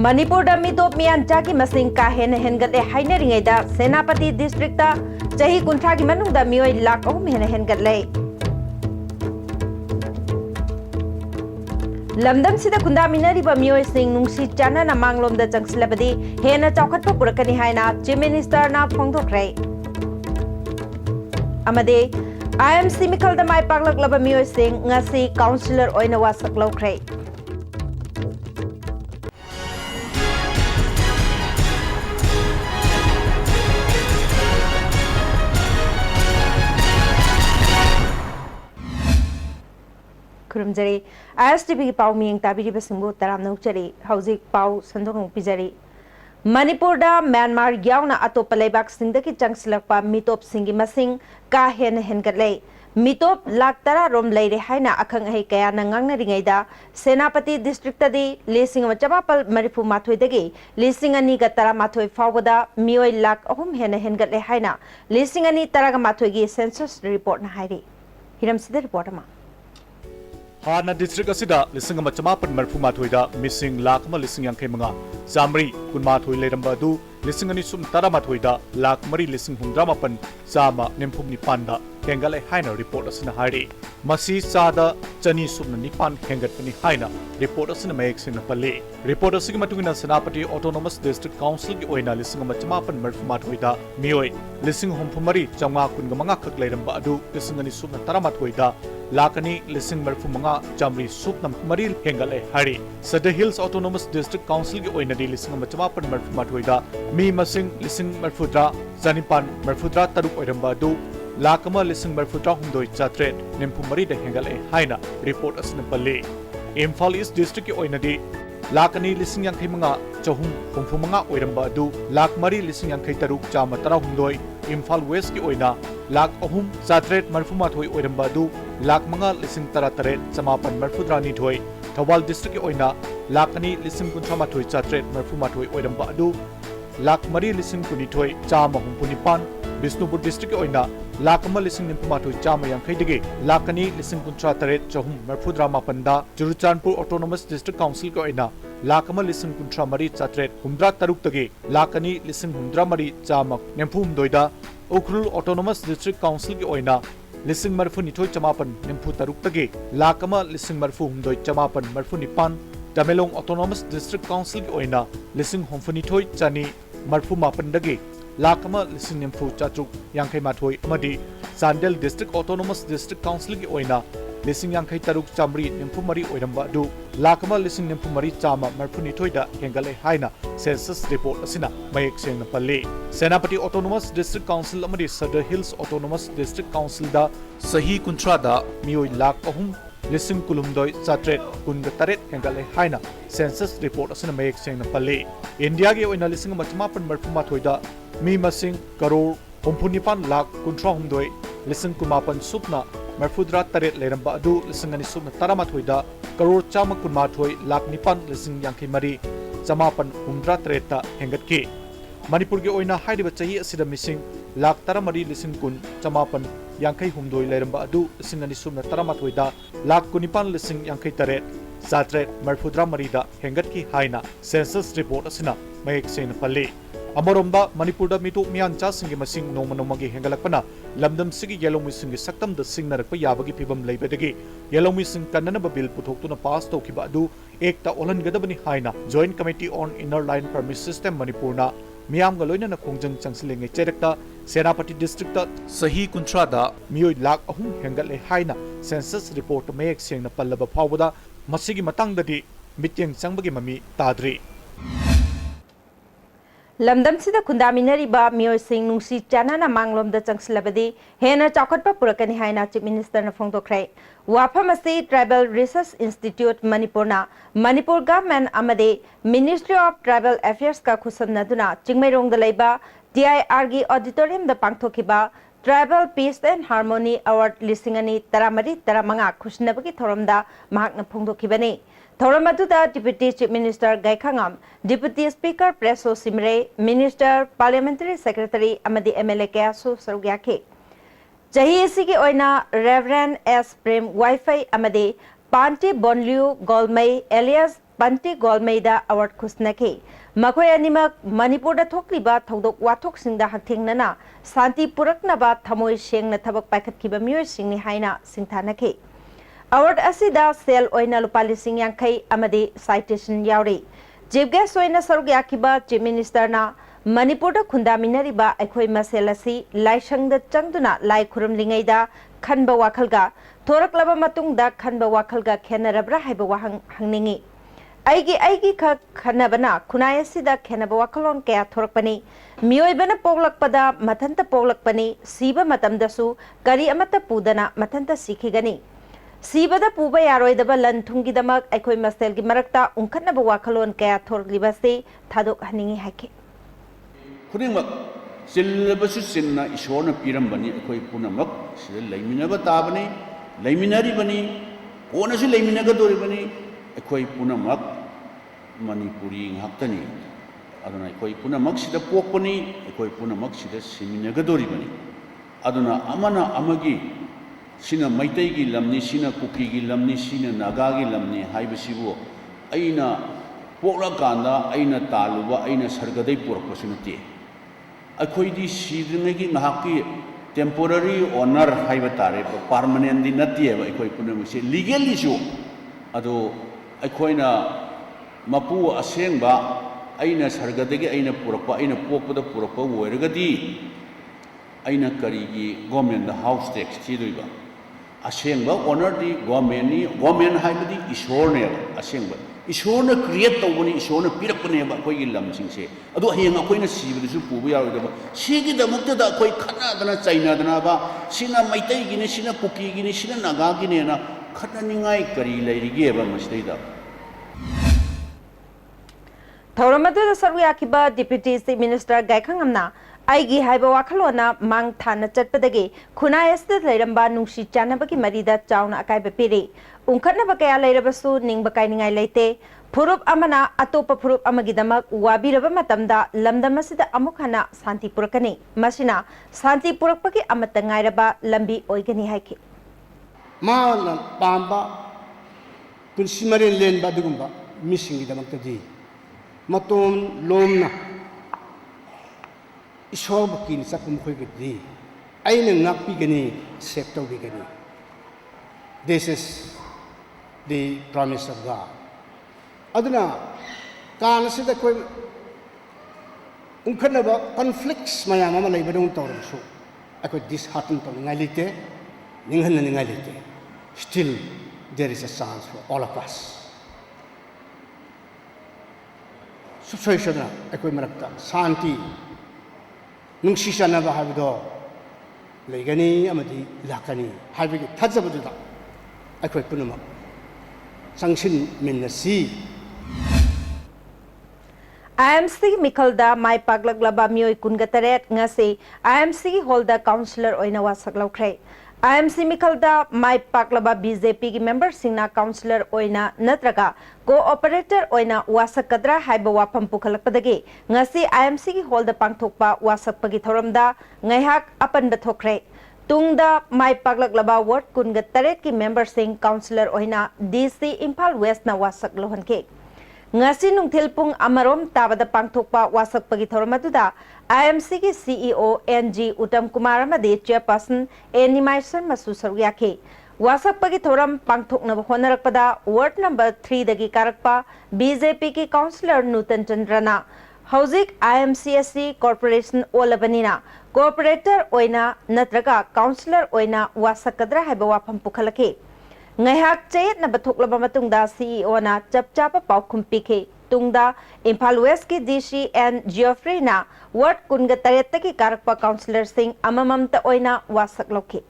मणिपुर मितोप मियानचा की मसिंग का हेनगले हाइनरिंगैदा सेनापति डिस्ट्रिक्ट चाही कुंठा की मनुंगदा मियोय लाख अहुम हेनगले लमदम सिदा खुंदामिनरिबा मियोय सिंग नुंगसी चानना मांगलोमदा चंगसिलबदी हेना चौखटपा पुरकनी हाइना चीफ मिनिस्टर ना फोंगदोखरे अमदे IMC मिखलदा माय पागलकलबा मियोय सिंग ngasi काउंसिलर ओइना वासक लौखरे खुरमजरी ISTV की पाव मियंग ताबिरिबा सिंगबो तराम नौचरी हौजिक पाव संदोंग पिजरी मणिपुर दा म्यांमार यावना अतोप लेबाक सिंगदकी चंगसिलकपा मितोप सिंगी मसिंग का हेनगले मितोप लाख तरा रोम लेरे हाइना अखंग अहे कया नंगांगनरिंगैदा सेनापति डिस्ट्रिक्टदी लिसिंग चमापल मरिफु माथोइदगी लिसिंग अनि ग तरा माथोइ फावदा मियोय लाख अहुम हेनगले हाइना लिसिंग अनि तरागा माथोइगी सेंसस रिपोर्ट ना हाइरी हिरम सिदे रिपोर्ट मा हाना डिस्ट्रिक्ट असिदा लिसिंग अमा चमापन मरफु माथोइदा मिसिंग लाख अमा लिसिंग यांखै मंगा चामरी कुनमाथोइ लेरंबा दु लिसिंग अनि सुम तरा माथोइदा लाख मरी लिसिंग हुंद्रा मापन चामा निम्फुम निपानदा हेंगले हाइना रिपोर्ट असना हाइरी मसी चादा चनी सुम निपान हेंगतपनि हाइना रिपोर्ट असना मयक सिंह पल्ले रिपोर्ट असगी मतुगिना सेनापति ऑटोनोमस डिस्ट्रिक्ट काउंसिल की ओइना लिसिंग अमा चमापन मरफु माथोइदा मियोय लिसिंग हुंफुमरी चंगा कुनगमंगा खक लेरंबा अदु लिसिंग अनि सुम तरा माथोइदा लाकनी लिसिंग मरफु मंगा चामरी सुप मरी हेंगले हारी सद हिल्स ऑटोनोमस डिस्ट्रिक्ट काउंसिल की ओइनदी लिसिंग चमापन मरफु माथोइदा मी मसिंग लिसिंग मरफुद्रा जानिपान मरफुद्रा तरुक ओइरंबा दु लाख अमा लिसिंग मरफुद्रा हुंदोय चात्रेट निम्फु मरी द हेंगले हाइना रिपोर्ट असन पल्ले इम्फाल ईस्ट डिस्ट्रिक्ट की ओइनदी लाकनी लिसिंग यांखै मंगा चहुम हुंफु मंगा ओइरंबा दु लाख मरी लिसिंग यांखै तरुक चामा तरा हुंदोय इम्फाल वेस्ट की ओइना लाख अहुम चात्रेट मरफु माथोय ओइरंबा दु लाख मंगा लिसिंग तरा तरेट चमापन मरफुद्रानी धोय थौबाल डिस्ट्रिक्ट की ओइना लाख अनि लिसिंग कुंथ्रा माथोय चात्रेट मरफु माथोय ओइरंबा दु लाख मरी लिसिंग कुनिथोय चामा हुंफु निपान बिष्णुपुर डिस्ट्रिक्ट की ओइना लाख अमा लिसिंग निम्फु माथोय चामा यांखैदगी लाख अनि लिसिंग कुंथ्रा तरेट चहुम मरफुद्रा मापनदा जुरुचानपुर ऑटोनोमस डिस्ट्रिक्ट काउंसिल की ओइना लाख अमा लिसिंग कुंथ्रा मरी चात्रेट हुंद्रा तरुक तगी लाख अनि लिसिंग हुंद्रा मरी Chama निम्फु हुंदोयदा Ukhrul autonomous district council की ओइना लिसिंग मरफु निथोय चमापन निम्फु तरुक तगी लाख अमा लिसिंग मरफु हुंदोय चमापन मरफु निपान तमेलोंग ऑटोनोमस डिस्ट्रिक्ट काउंसिल की ओइना लिसिंग हुंफु निथोय चनी मरफु मापन दगी लाख अमा लिसिंग निम्फु चात्रुक यांखै माथोय अमदी Chandel district autonomous district council की ओइना लिसिंग यांखै तरुक चामरी निम्फु मरी ओइरंबा दु लाख अमा लिसिंग निम्फु मरी चामा मरफु निथोयदा हेंगले हाइना सेंसस रिपोर्ट असिना मयक सेंगना पल्ले सेनापति ऑटोनोमस डिस्ट्रिक्ट काउंसिल अमदी सदर हिल्स ऑटोनोमस डिस्ट्रिक्ट काउंसिल दा सही कुंथ्रादा मियोय लाख अहुम लिसिंग कुलुमदोय चात्रेट कुनग तरेट हेंगले हाइना सेंसस रिपोर्ट असिना मयक सेंगना पल्ले इंडिया की ओइना लिसिंग मचमापन मरफु माथोयदा मी मसिंग करोड़ हुंफुनिपान लाख कुंथ्रा हुंदोय लिसिंग कुमापन सुपना मरफुद्रा तरेट लेरंबा अदु लिसिंग अनि सुपना तरामाथोयदा करोड़ चामा कुनमाथोय लाख निपान लिसिंग यांखै मरी चमापन हुंद्रा तरेटा हेंगतके मणिपुर की ओइना हाइदिबा चाही असिदा मिसिंग लाख तरामरी लिसिंग कुन चमापन यांखै हुंदोय लेरंबा अदु लिसिंग अनि सुपना तरामाथोयदा लाख कुनिपान लिसिंग यांखै तरेट चात्रेट मरफुद्रा मरीदा हेंगतकी हाइना सेंसस रिपोर्ट असिना मयक सेंगना पल्ले अमरोमदा मणिपुर मितोक मियानचा सिंगी मसिंग नोमा नोमागी हेंगलकपना लमदम सिगी येलोमी सिंगी सकतम द सिंगनरक याबगी फिबम लेबदगी येलोमी सिंग कन्ननब बिल पुथोक्तुना पास तौखिबा अदु एकता ओलहनगदबनी हाइना joint committee on inner line permit system मणिपुरना मियामगा लोइनना खोंजंग चंगसिलेंगे चेरकता सेनापति डिस्ट्रिक्ट सही कुंथ्रादा मियोय लाख अहुम हेंगले हाइना सेंसस रिपोर्ट मयक सेंगना पल्लबा फावदा मसिगी मतंगददी मित्यंग चंगबगी ममी ताद्री लमदम सिदा खुंदामिनरिबा मियोय सिंग नुंसी चानना मांगलोमदा चंगसिलबदी हेना चौखटपा पुरकनी हाइना चीफ मिनिस्टर न फोंदोखरे वाफम असि ट्राइबल रिसर्च इंस्टीट्यूट मणिपुरना मणिपुर गवर्नमेंट अमदे मिनिस्ट्री ऑफ ट्राइबल अफेयर्स का खुसमनदुना चिंगमैरोंगदा लेबा TIR गी ऑडिटोरियम द पांगथोखिबा tribal peace and harmony award लिसिंग अनि तरामरी तरामंगा खुसनबगी थोरमदा महाकना फोंदोखिबनी थोरम अदुदा deputy chief minister Gaikhangam deputy speaker प्रेसो सिमरे मिनिस्टर पार्लियामेंटरी सेक्रेटरी अमदी MLA कयासु सरुग्याखे चाही इसी ओइना रेवरेंड एस प्रेम वाईफाई अमदी पांटे बोनलियो Golmei alias Banti Golmeida award khusnake makhoi animak Manipur da thokliba thodok wathok singda hakthengnana santi puraknaba thamoi sengna thabak paikhatkiba miyoi singni haina singthanake award asida sel oina lupa lising yankai amadi citation yauri chief guest oina saruk yakiba chief minister na Manipur da khundaminariba aikhoi masel asi laisangda changduna lai khurumlingaida khanba wakhalga thoraklaba matungda khanba wakhalga khenarabra haiba wahang hangningi aigi kha khanabana khunai asida khenaba wakhalon kaya thorakpani miyoibana poglakpada mathanta poglakpani siba matamdasu kari amata pudana mathanta sikhigani sibada puba yaroidaba lan thungidamak aikhoi maselgi marakta unkhanaba wakhalon kaya thoraklibase thadok haningi haike खुदिमक सिल्लबसु सिन्ना ईश्वरन पीरंबनी अखोई पुनमक सिद लैमिनबा ताबनी लैमिनरिबनी कोनसु लैमिनगदोरिबनी अखोई पुनमक Manipuri nghaktani aduna अखोई पुनमक सिद पोकपनी अखोई पुनमक सिद सिमिनगदोरिबनी aduna amana amagi sina maitai gi lamni sina kuki gi lamni sina naga gi lamni haibasibu aina pokla kanda aina taluba aina sargadai porakpasunati अखोईदी सीदनेगी नहाकी टेम्पोररी ऑनर हाइबा तारे परमानेंट दी नती है अखोई पुनमसे लीगली सु अदो अखोईना मपू असेंबा अइना सरगदगी अइना पुरकपा अइना पोकपदा पुरकपा ओइरगदी अइना करीगी गवर्नमेंट हाउस टैक्स थीदुइबा असेंबा ऑनर दी गवर्नमेंट हाइबदी ईश्वरने असेंबा ईश्वरने क्रिएट तौबनी ईश्वरने पिरकपनेबा अखोईगी लमसिंगसे अदो हयेंग अखोईना सीबदसु पुबा यारोदबा सिगिदमक्तदा अखोई खनादना चाइनादनाबा सिना मैतैगिने सिना कुकीगिने सिना नागागिनेना खनानिंगाई करी लैरिगेबा मसिदैदा थौरमदु सरुयाकिबा डिप्यूटी चीफ मिनिस्टर गायखंगमना आईगी हाइबा वाखलोना मांग थाना चटपदगे खुनाय अस्ते लैरंबा नुंसी चानबगी मरीदा चाउना अकाइबा पिरे उंखनबा कया लैरबसु निंगबा काइनिंगाई लैते फुरुप अमना अतोप फुरुप अमगिदमक वाबिरबा मतमदा लमदमसिदा अमुखना शांति पुरकनी मसिना शांति पुरकपगी अमत ngairaba lambi oigani haiki माना पांबा पुनसिमरे लेनबा दुगुंबा मिसिंगिदमक्तदी मतोम लोमना ईश्वर की सकम खोगदी अइन ngakpigani save tawbigani this is the promise of God aduna kan sida koi unkhanaba conflicts mayam ama leibadong tawrsu akoi disheartened to ngalite ninghan ngalite still there is a chance for all of us situation akoi marakta shanti nungsi chanaba habdo leigani amadi lakani habigi thajabudda akoi punama sangshin minnasi IMC Mikalda Mai Paglak Laba Mioi Kungataret ngasi IMC holder councillor oina wasak laukrai IMC Mikalda Mai Paglaba BJP ki member singna councillor oina natraga co-operator oina wasak kadra haiba wapam pukhalakpadagi ngasi IMC ki holder pangthokpa wasak pagi thoramda ngaihak apan bathokrai tungda Mai Paglak Laba ward Kungataret ki member sing councillor oina DC Imphal West na wasak lohanke ngasi nungthil pung amarom tabada pangthokpa wasak pagi thoramaduda IMC ki CEO NG Uttam Kumar amadi chairperson Animation Masu Saryake wasak pagi thoram pangthokna honarakpada ward number 3 dagi karakpa BJP ki councillor Nutan Chandrana hauzik IMCSC corporation olabanina cooperator oina natraga councillor oina wasak kadra haiba wafam pukhalake ngaihak chet na bathuklaba matungda CEO na chapchapa paukhum pikhe tungda Imphal West ki DC and Geoffrey na ward kunga taretta ki karakpa councillor sing amamamta oina wasak lokhe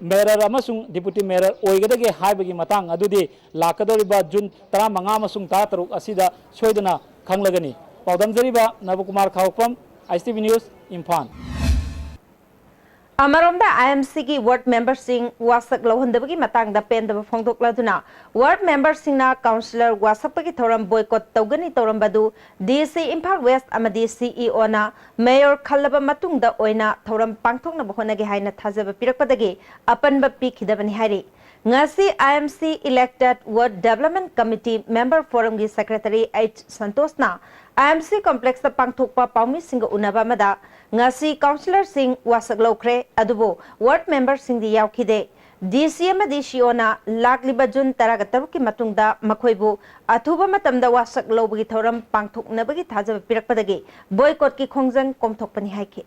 Mayor amasung deputy mayor oigadage haibagi matang adudi lakadoriba June 15 amasung 13 asida soidana khanglagani paudam jariba Nabukumar Khawpam ICTV News Imphal अमरोमदा IMC की ward member Singh वासक लौहंदबगी मतंगदा पेंदब फोंदोक्लादुना ward member सिंहना councillor वासकपगी थौरम बॉयकॉट तौगनी तौरमबदु DC इम्फाल वेस्ट अमदी CEO ना मेयर खल्लब मतुंगदा ओइना थौरम पांगथोकनब होनगे हाइना थाजब पिरकपदगी अपनब पिखिदबनी हाइरि ngasi IMC elected ward development committee member forum gi secretary H Santos na IMC complex ta pangthokpa paumi singa unaba mada ngasi councillor sing wasak lokre adubo ward member sing di yaukide DC amadi shiona lakliba jun taraga taruki matungda makhoibu athuba matamda wasak lobagi thoram pangthoknabagi thajab pirakpadagi boycott ki khongjang komthokpani haike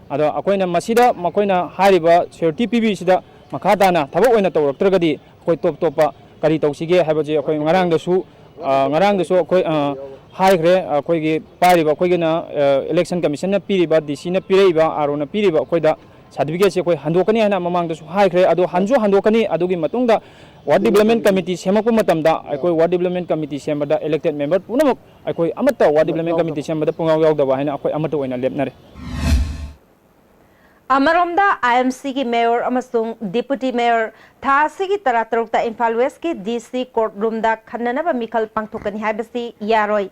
ado akoina masida makoina hariba security PB sida makadana thabo oina tawraktragadi koi top topa kari tawsige habaje akoi ngarang dasu akoi haigre akoi gi pariba akoi gina election commission na piriba DC na pireiba aro na piriba akoi da certificate se akoi handokani hana mamang dasu haigre ado hanjo handokani adugi matungda ward development committee semakpu matamda akoi ward development committee semada elected member punamak akoi amata ward development committee semada pungaw yaudaba hana akoi amata oina lepnare अमरोमदा IMC की mayor अमसुंग deputy mayor थासी की तरातरुकता Imphal waste की DC court रूमदा खन्ननब मिखल पांगथोकनी हाइबसी यारोय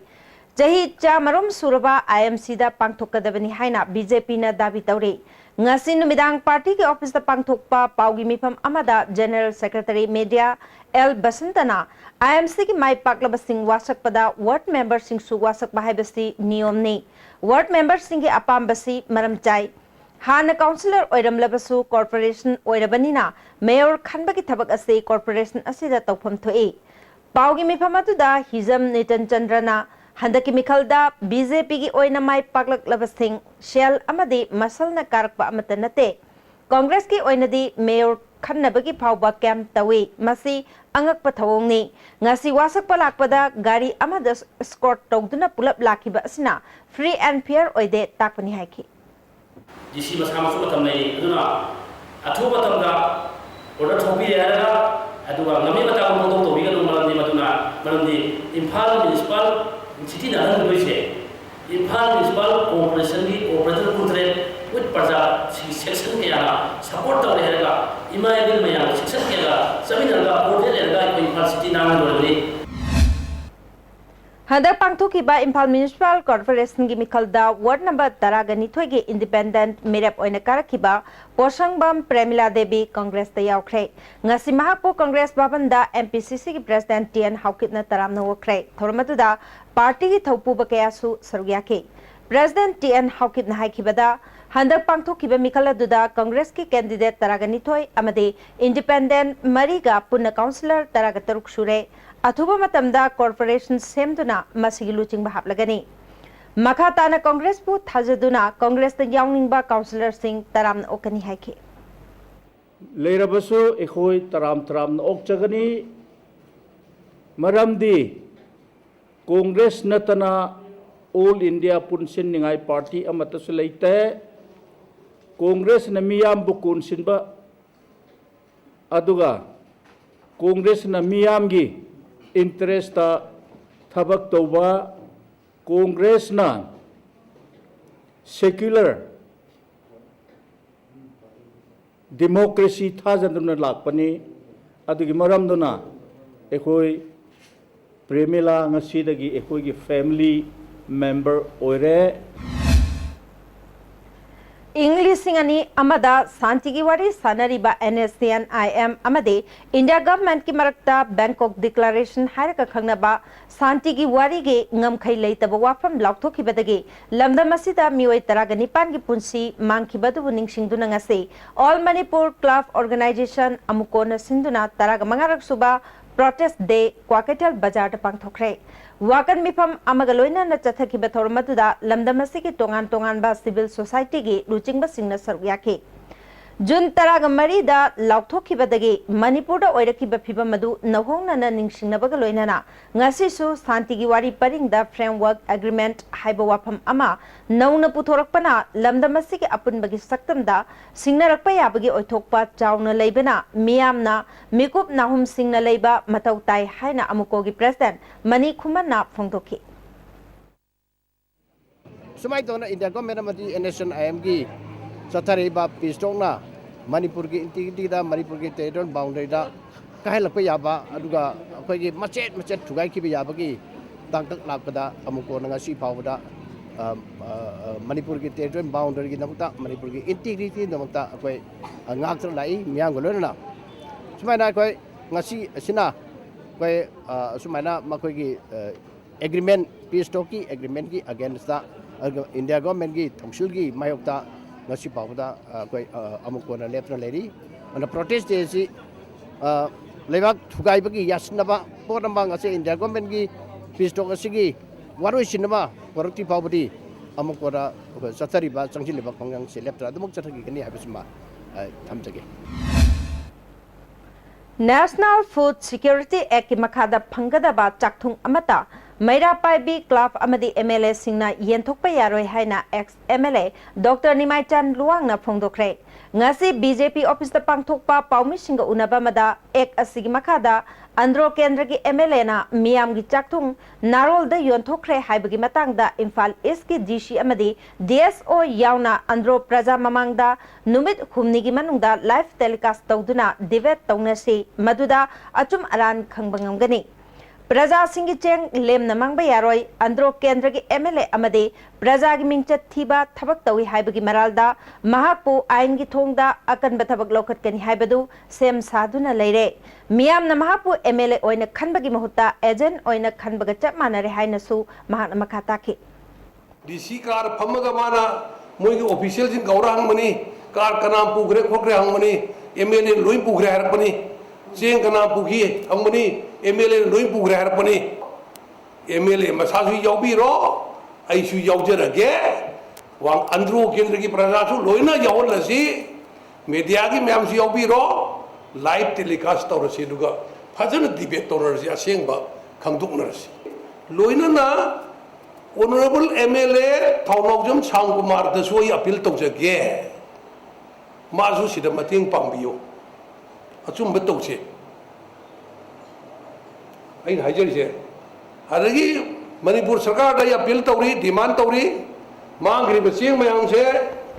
जही चामरुम सुरबा IMC दा पांगथोकदबनी हाइना BJP ना दाबी तौरे ngasi numitang party की office दा पांगथोकपा पाउगी मिफम अमदा जनरल सेक्रेटरी मीडिया L बसंतना IMC की माई पाकलब सिंह वासक पदा वार्ड मेंबर सिंह सु वासक हाइबसी नियमनी वार्ड मेंबर सिंह की अपाम्बसी मरम चाय हाना काउंसिलर ओइरमलबसु कॉर्पोरेशन ओइरबनिना मेयर खनबगी थबक असे कॉर्पोरेशन असिदा तौफम थोए पाउगी मिफम अदुदा हिजम नितन चंद्रना हंदकी मिखलदा BJP की ओइना माई पाकलक लबसिंग शेल अमदी मसलना कारकपा अमत नते कांग्रेस की ओइनदी मेयर खन्नबगी फाउबा कैम तवे मसी अंगक पथवोंगनी ngasi wasak palakpada gari amada escort togduna pulap lakiba asina free and fair oide takpani haiki DC masama matam nei aduna athu matamda order thobi yaraga aduga ngami mata ko to bi ganu marandi matuna marandi Imphal municipal city na han loise Imphal municipal corporation ki operator kutre with parja section ke yana support tawre yaraga ima yabil maya section ke ga samina ga order yaraga Imphal city na han loise हदक पांगथोकिबा Imphal municipal corporation की मिखलदा ward number 13 की independent मेरप ओइना कारखिबा पोसंगबम प्रेमिला देवी कांग्रेस ता यावख्रे ngasi mahapur कांग्रेस भवन दा MPCC की प्रेसिडेंट TN हाउकितना तरामना वख्रे थोरमतुदा पार्टी की थौपुबा कयासु सरुयाके प्रेसिडेंट TN हाउकितना हाइखिबदा हंदक पांगथोकिबा मिखलदुदा कांग्रेस की कैंडिडेट 13 अमदे इंडिपेंडेंट मरीगा पुन्ना काउंसिलर 13 सुरे अथुबा मतमदा कॉर्पोरेशन सेमदुना मसिगी लुचिंग हापलगनी मखाताना कांग्रेस पु थाजदुना कांग्रेस ता यावनिंगबा काउंसिलर सिंह तराम ओकनी हाइके लेरबसु एखोय तराम ओकचगनी मरमदी कांग्रेस नतना ऑल इंडिया पुनसिन निगाई पार्टी अमतसु लेते कांग्रेस न मियाम बु कुनसिनबा अदुगा कांग्रेस न मियाम गी इंटरेस्ट थबक तौबा कांग्रेस ना सेक्युलर डेमोक्रेसी थाजदुना लाकपनी अदुगी मरमदुना एखोय प्रेमिला ngasiदगी एखोय गी फैमिली मेंबर ओरे इंग्लिश सिंगनी अमदा शांति की वारी सानरीबा NSCN-IM अमदे इंडिया गवर्नमेंट की मरक्ता बैंकॉक डिक्लेरेशन हायरका खंगनबा शांति की वारी गे ngमखै लेतब वाफम लाउथोखिबदगे लमदम असिदा मियोय 19 की पुंसी मांगखिबदु निंगसिंगदुना ngase all Manipur club organisation अमुकोना सिंधुना 15 सुबा प्रोटेस्ट डे क्वाकेटल बाजार पांगथोखरे वाकन मिफम अमगलोइना न चथखिबा थोरमतुदा लमदमसी की तोंगान बा सिविल सोसाइटी की लुचिंगबा सिंगना सरुयाके जून 13 दा लाउथोखिबदगे मणिपुर दा ओइरखिबा फिबम मदु नहोंगना निंगसिंगनबगा लोइनाना ngasisu शांति की वारी परिंग दा फ्रेमवर्क एग्रीमेंट हाइबा वाफम अमा नौना पुथोरकपना लमदमसी के अपुनबगी सक्तमदा सिंगनरकपा याबगी ओइथोकपा चाउना लेबना मियामना मिकुप नाहुम सिंगना लेबा मतौ ताई हाइना अमुकोगी प्रेसिडेंट मनी खुमना फोंदोखि सुमाई तो इंडियन गवर्नमेंट अमदी NSCN-IM की ꯆꯠꯊꯔꯤꯕ ꯄꯤꯁꯇꯣꯛꯅ ꯃꯅꯤꯄꯨꯔꯒꯤ ꯏꯟꯇꯤꯒ꯭ꯔꯤꯇꯤꯗ ꯃꯅꯤꯄꯨꯔꯒꯤ ꯇꯦꯔꯤꯇꯣꯔꯤꯌꯦꯜ ꯕꯥꯎꯟꯗꯔꯤꯗ ꯀꯥꯏꯍꯜꯂꯛꯄ ꯌꯥꯕ ꯑꯗꯨꯒ ꯑꯩꯈꯣꯏꯒꯤ ꯃꯆꯦꯠ ꯃꯆꯦꯠ ꯊꯨꯒꯥꯏꯈꯤꯕ ꯌꯥꯕꯒꯤ ꯇꯥꯡꯀꯛ ꯂꯥꯛꯄꯗ ꯑꯃꯨꯛ ꯀꯣꯟꯅ ꯉꯁꯤ ꯐꯥꯎꯕꯗ ꯃꯅꯤꯄꯨꯔꯒꯤ ꯇꯦꯔꯤꯇꯣꯔꯤꯌꯦꯜ ꯕꯥꯎꯟꯗꯔꯤꯒꯤꯗꯃꯛꯇ ꯃꯅꯤꯄꯨꯔꯒꯤ ꯏꯟꯇꯤꯒ꯭रिꯇꯤꯒꯤꯗꯃꯛꯇ ꯑꯩꯈꯣꯏ ꯉꯥꯛꯇꯨꯅ ꯂꯥꯛꯏ ꯃꯤꯌꯥꯝꯒ ꯂꯣꯏꯅꯅ ꯁꯨꯃꯥꯏꯅ ꯑꯩꯈꯣꯏ ꯉꯁꯤ ꯑꯁꯤꯅ ꯑꯩꯈꯣꯏ ꯑꯁꯨꯃꯥꯏꯅ ꯃꯈꯣꯏꯒꯤ एग्रीमेंट पीस टॉक की एग्रीमेंट की अगेंस्ट इंडिया गवर्नमेंट की थौसिलगी मायोक्ता ngasi pawda koi amukona lepna leri ana protest day si lebak thugai bagi yasnaba poramba ngase India government gi peace talk asigi waroi sinaba korokti pawdi amukona sathari ba changji lebak pangang se leptra adumuk chathagi kani habisma thamjage National Food Security Act ki makhada phangada ba chakthung amata Maira Paibi Club Amadi MLA Singna Yenthokpa Yaroi Haina ex MLA Dr. Nimai Chan Luang na phongdokre ngasi BJP office da pangthokpa paumi singa unaba mada ek asigi makhada Andhra Kendra ki MLA na miyam gi chakthung narol da yonthokre haibagi matangda Imphal East ki DC amadi DSO yauna Andhra Praja mamangda numit humni gi manungda live telecast tawduna debate tawnasi maduda achum aran khangbangamgani प्रजा Singh Cheng लेम नमंग यारोय अंद्रो केंद्र की MLA अमदे प्रजा की मिंचत थीबा थबक तवी हाइबगी मरालदा महापु आइन की थोंगदा अकनब थबक लौकत कनी हाइबदु same साधुना लेरे मियाम न महापु MLA ओइन खनबगी महुत्ता एजेंट ओइन खनबग चप मानरे हाइनसु महान मखाता के DC कार फमगा माना मोइगी ऑफिशियल जिन गौरा हंगमनी कार कनाम पुगरे खोगरे हंगमनी MLA लोई पुगरे हरपनी चेंग कनाम पुगी हंगमनी MLA लोई पुगरे हरपनी MLA मसासु यावबीरो आइसु यावजरगे वांग अंद्रो केंद्र की प्रजासु लोइना यावलसी मीडिया की मैमसु यावबीरो लाइव टेलीकास्ट तौरसी दुगा फजन डिबेट तौरसी असेंबा खंगदुकनरसी लोइना ना Honorable MLA Thaunokjam Sangkumar dasoi appeal tawjage masu sida mating pangbiyo achum betawse ain haijarise adagi Manipur sarkar da appeal tawri demand tawri mangri besing mayang se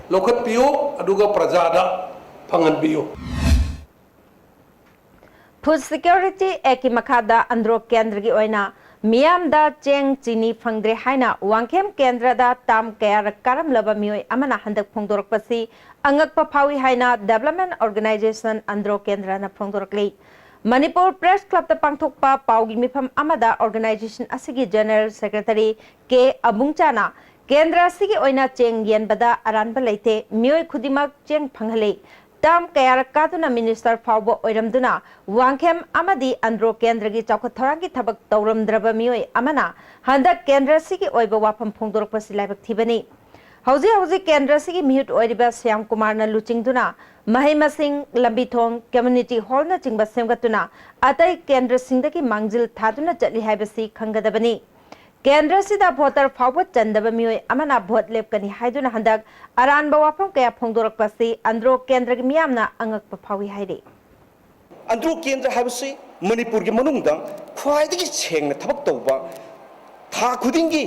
lokhat piyo aduga prajada phangan biyo Food Security Act ki makhada Andhra Kendra ki oina Miyam da cheng chini phangdre haina wangkhem kendra da tam kaya karam laba mioi amana handak phongdorak pasi angak pa phawi haina Development Organization Andhra Kendra na phongdorak lei Manipur Press Club da pangthokpa paugi mifam amada organization asigi General Secretary K Abungchana Kendra asigi oina cheng yen bada aranba leite mioi khudimak cheng phanghale Tam kaya kaduna Minister Faubo Oiramduna Wangkhem Amadi Andhra Kendra ki chawkhat thorangi thabak tawramdraba mioi amana handak Kendra sigi oiba wafam phongdorak pasi laibak thibani hauji Kendra sigi mihut oiriba Syam Kumar na luchingduna Mahima Singh Lambithong Community Hall na chingba semgatuna atai Kendra singdaki mangjil thaduna chatli haibasi khangadabani Kendra sida voter Faubo chandaba mioi amana vote lepkani haiduna handak aranba wafam kaya phongdorak pasi Andhra Kendra ki miyamna angak pa phawi haire Andhra Kendra habsi Manipur ki manungda khwaidagi chengna thabak tawba tha khudingi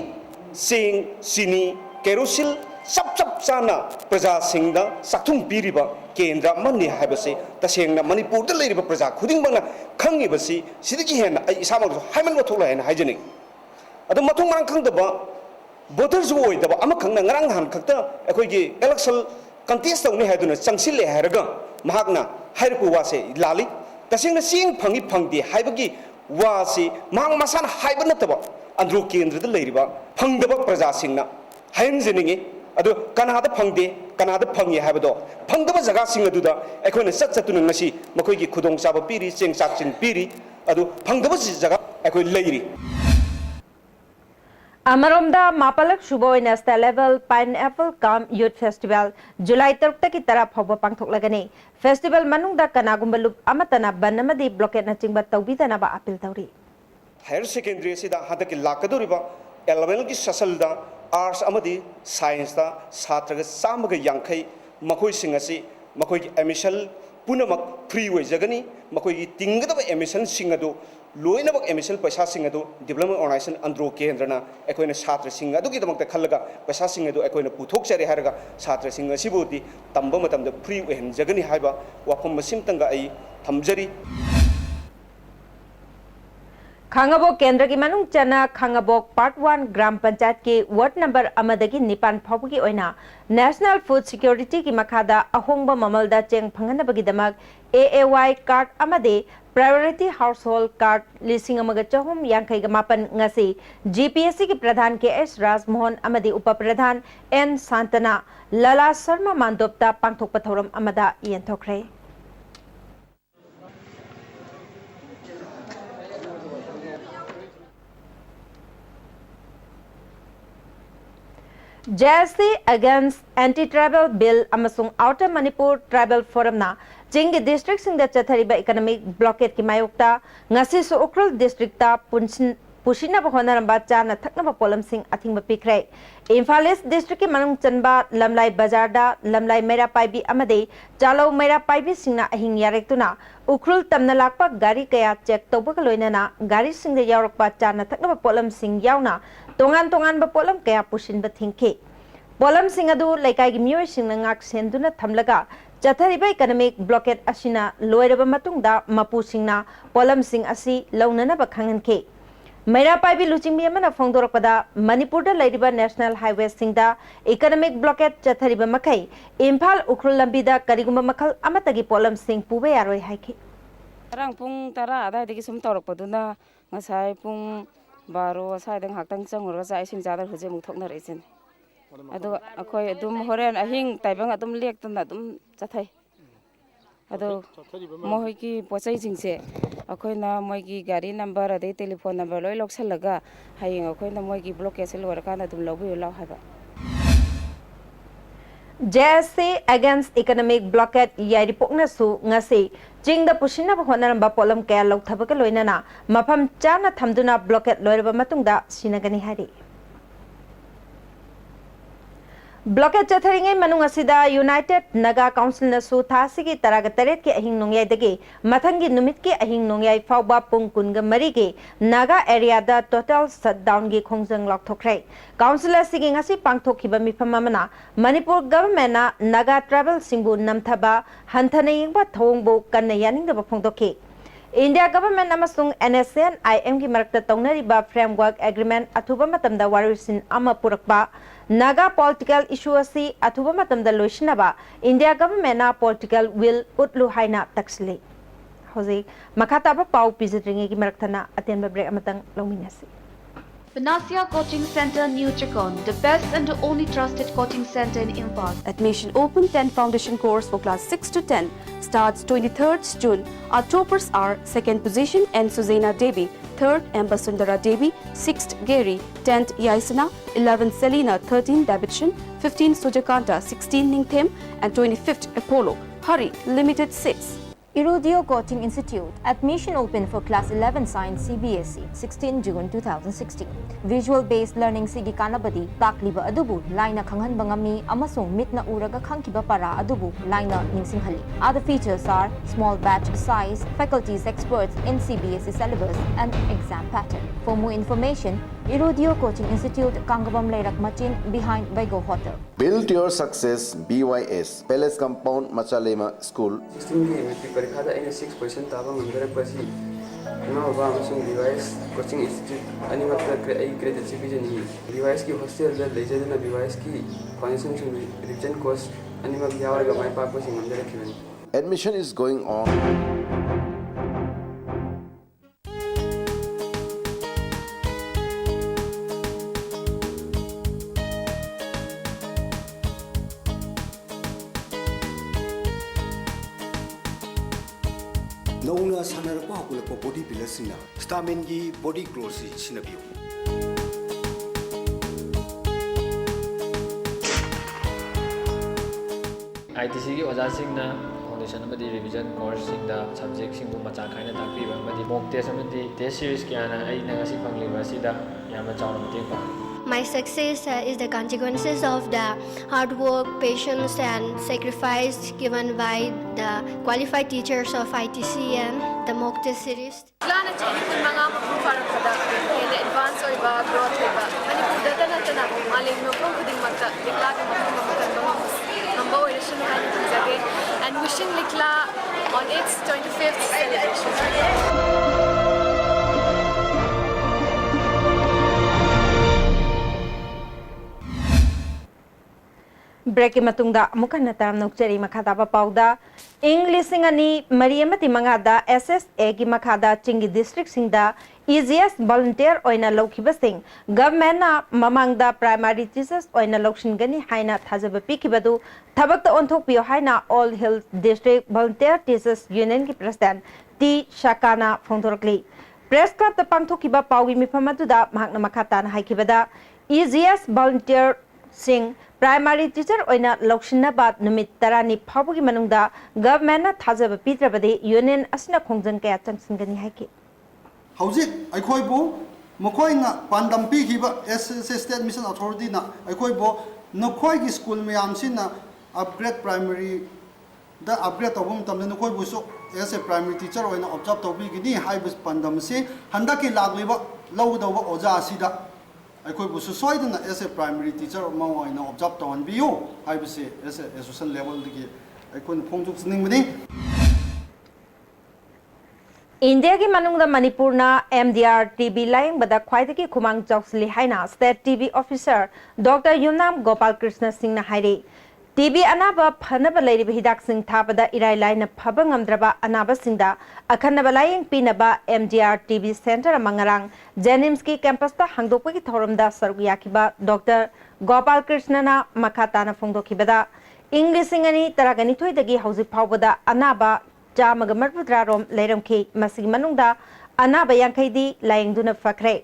sing sini kerosil sap chana praja singda sakthung piriba Kendra mani habsi tasengna Manipur da leiriba praja khudingbana khangibasi sidiki hena ai isama haiman wa thola hena haijani adu mathung mang khangdaba voters oi daba ama khangna ngarang han khakta ekhoigi election contest tawni haiduna changsile haraga mahakna hairpu wase lali tasengna sing phangi phangdi haibagi wasi mang masan haiba nataba Andhra Kendra da leiriba phangdaba praja singna hainjiningi adu kanada phangde kanada phangi haibado phangdaba jaga sing aduda ekhoina chatuna ngasi makhoigi khudong chaba piri cheng chakchin piri adu phangdaba jaga ekhoi leiri Amaromda Mapalak Shuboy National Level Pineapple Calm Youth Festival July 3 ki tara phawba pangthok lagani Festival manungda kanagumba lup amatana banamadi blockade na chingba tawbidana ba appeal tawri Higher secondary sida hadaki lakaduriba 11 ki sasalda arts amadi science da satraga samaga yankai makoi singasi makoi emission punamak free way jagani makoi tingada emission singadu लोइनबक emission पैसा सिंग अदु development organisation अंद्रो केंद्रना एकोइना छात्र सिंग अदुगी दमकता खल्लगा पैसा सिंग अदु एकोइना पुथोक चरे हारगा छात्र सिंग असिबुदी तंबा मतमदा फ्री ओहन जगनी हाइबा वाफम मसिमतंगा आई थमजरी खांगाबोक केंद्र की मनुंग चना खांगाबोक पार्ट 1 ग्राम पंचायत के वार्ड नंबर अमदगी निपान फाउबगी ओइना नेशनल फूड सिक्योरिटी की मखादा अहोंगबा ममलदा चेंग फंगनबगी दमक AAY कार्ड अमदे प्रायोरिटी हाउस होल्ड कार्ड लिसिंग अमगा चहुम यांखैगा मापन ngasi GPSC की प्रधान KS राजमोहन अमदे उप प्रधान N सांतना Lalla Sharma मांदोपता पांगथोकपा थौरम अमदा येंथोखरे JSC against anti-tribal bill amasung outer Manipur tribal forum na Jingi district sing da chathariba economic blockade ki mayokta ngasi su ukrul district ta pushina ba honaramba chana thakna ba polam sing athing ba pikrai Imphal East district ki manung chanba lamlai bazar da lamlai mera paibi amade chalo mera paibi singna ahing yarektuna ukrul tamna lakpa gari kaya check tawba ka loinana gari sing da yawrakpa chana thakna ba polam sing yauna tongan ba polam kaya pushin ba thingke polam sing adu laikai gi myoy sing na ngak senduna thamlaga chathariba economic blockade asina loiraba matungda mapu singna polam sing asi launana ba khanganke Mera paibi luchingmi amana phongdorokpada Manipur da lairiba national highway singda economic blockade chathariba makai Imphal ukrul lambi da karigumba makhal amatagi polam sing pube yaroi haiki Rang pung tara adai digi sum torokpaduna ngasai pung baro sai dang haktang changura sai sin jadar huje muk thokna reisen adu akoi dum horen ahing taibang adum lek tan adum chathai adu mohoi ki pochai jingse akoi na moi ki gari number ade telephone number loi loksalaga hayeng akoi na moi ki blockage lor kana dum lobu law haba JSC against economic blockade yairi pokna su ngasi jingda pushina ba honaramba polam kaya lok thabaka loinana mafam chana thamduna blockade loiraba matungda sinagani hari Blockade chathringai manung asida United Naga Council na su thasigi taraga taret ke ahing nongyai dagi mathangi numit ke ahing nongyai fauba pung kunga mari ke Naga area da total shutdown gi khongjang lok thokrai Council asigi ngasi pangthokhiba mifam amana Manipur government na Naga tribal singbu namthaba hanthana yingba thongbo kanna yaning da phongdokhe India government amasung NSN IM ki marakta taunariba framework agreement athuba matamda warisin ama purakba Naga political issue asi athuba matamda loishinaba India government na political will utlu haina taksli hozi makhata ba pau pizitringe ki maraktana atenba break amatang lominasi Panacea Coaching Center, New Chakon, the best and the only trusted coaching center in Imphal. Admission open 10 foundation course for class 6 to 10 starts 23rd June. Our toppers are 2nd position N. Suzana Devi, 3rd M. Basundara Devi, 6th Gary, 10th Yaisana, 11th Selina, 13th Davidson, 15th Sujakanta, 16th Ningthem and 25th Apollo. Hurry, limited seats. Irudio Coaching Institute. Admission open for class 11 science CBSE 16 June 2016. Visual based learning sigi kanabadi takliba adubu laina khanghan bangami amasung mitna uraga khangkiba para adubu laina ningsinghali. Other features are small batch size, faculties experts in CBSE syllabus and exam pattern. For more information, Irudio Coaching Institute, Kangabam Leirak Machin behind Vigo Hotel. Build your success BYS Palace Compound Machalema School. 16 परीक्षा दा 6% ताबा मंगरपसी नोबा अमसुंग BYS coaching institute अनिमत credit सिपिजनी BYS की hostel दा लेजेदना BYS की फाइनेंशियल रिटर्न कोर्स अनिमत यावरगा माय पाकपसी मंगरखिबनी Admission is going on. नौना सानरपा हकुलपा बॉडी बिल्डर्सना स्टामिन की बॉडी ग्रोथ सिनबियो ITC की ओजासिंगना फाउंडेशन अमदी रिवीजन कोर्स सिंगदा सब्जेक्ट सिंगबु मचा खाइना ताकपीबा अमदी मॉक टेस्ट अमदी टेस्ट सीरीज कियाना आई नगासी फंगलिबा सिदा यामा चावना मतें पा My success is the consequences of the hard work, patience, and sacrifice given by the qualified teachers of ITC and the mock test series. Klana chini kun mga mapufarang kada in advance or iba growth iba. Ani kudata na tana maling no kung kuding magka likla ka mapukan ba mamba oy sunu hani jage and wishing likla on its 25th celebration. Break matungda amuka natam nokcheri makhada ba pauda English ani mariamati mangada SSA gi makhada chingi district singda easiest volunteer oina lokhiba sing government na mamangda primary teachers oina lokshin gani haina thajaba pikibadu thabak ta onthok pio haina all hills district volunteer teachers union gi president T Shakana phongthorkli press club ta pangthokiba paugi mifamatu da mahakna makhata na haikibada easiest volunteer sing primary teacher oina lokshinna bat numit tarani phabugi manungda government na thajaba pitrabadi union asina khongjang kaya changsingani haiki hauzik aikoi bu mokoi na pandam pi khiba SSA state mission authority na aikoi bo nokoi gi school mayam sin na upgrade primary da upgrade obum tamne nokoi bu so as a primary teacher oina observe to bi gi ni haibus pandam se handaki lagliba lawdawa oja asida aikoi bu so soidna as a primary teacher ma oina observe to on biu haibuse as a association level digi aikoi phongjuk sningbani India ki manungda Manipur na MDR TB laying bada khwaidagi khumang chawsli haina state TB officer Dr. Yumnam Gopal Krishna Singh na haire TB anaba phanaba lairiba hidak sing thabada irai laina phaba ngamdraba anaba singda akhanaba laying pinaba MDR TB center amangarang Jenims ki campus ta hangdokpa ki thoramda sarguya kiba Dr. Gopal Krishna na makata na phongdokibada English singani taragani thoidagi hauzik phawbada anaba Jamaga Marputrarom Lerumki Masig Manungda Anaba Yankadi Layingduna Fakre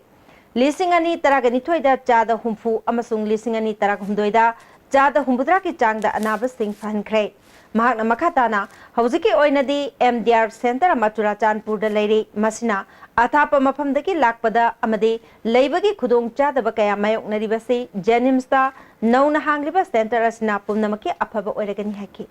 Lisingani Taragani Toida Jada Humfu Amasung Lisingani Taragumdoida Jada Humbudra ki Changda Anaba Sing Fankre Mahakna Makatana Hauziki Oinadi MDR Center Matura Chanpur da Lady Masina Athapa Mapamdaki Lakpada Amadi Labagi Kudung Jada Bakaya Mayok Naribasi Jenimsta Nona Hangriba Center Asina Pumnamaki Apaba Oregani Haki